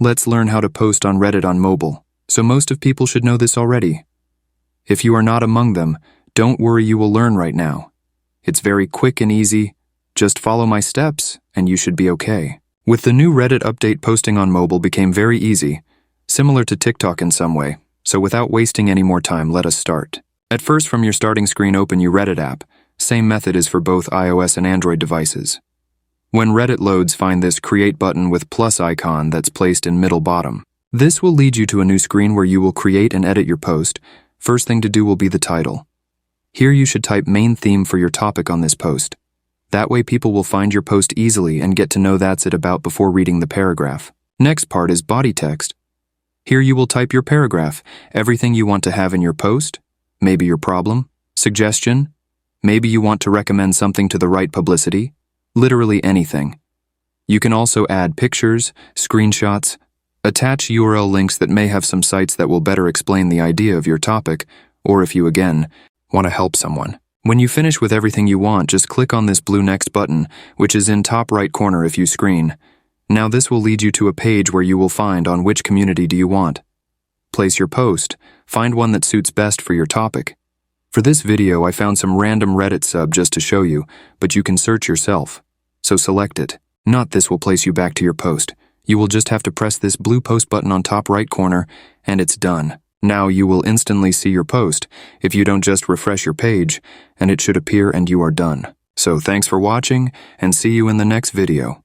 Let's learn how to post on Reddit on mobile, so most of people should know this already. If you are not among them, don't worry, you will learn right now. It's very quick and easy, just follow my steps and you should be okay. With the new Reddit update, posting on mobile became very easy, similar to TikTok in some way, so without wasting any more time, let us start. At first, from your starting screen, open your Reddit app. Same method is for both iOS and Android devices. When Reddit loads, find this create button with plus icon that's placed in middle bottom. This will lead you to a new screen where you will create and edit your post. First thing to do will be the title. Here you should type main theme for your topic on this post. That way people will find your post easily and get to know that's it about before reading the paragraph. Next part is body text. Here you will type your paragraph, everything you want to have in your post, maybe your problem, suggestion, maybe you want to recommend something to the right publicity, literally anything. You can also add pictures, screenshots, attach URL links that may have some sites that will better explain the idea of your topic, or if you, again, want to help someone. When you finish with everything you want, just click on this blue next button, which is in top right corner if you screen. Now this will lead you to a page where you will find on which community do you want. Place your post, find one that suits best for your topic. For this video, I found some random Reddit sub just to show you, but you can search yourself. So select it. Not this will place you back to your post. You will just have to press this blue post button on top right corner, and it's done. Now you will instantly see your post if you don't just refresh your page, and it should appear and you are done. So thanks for watching, and see you in the next video.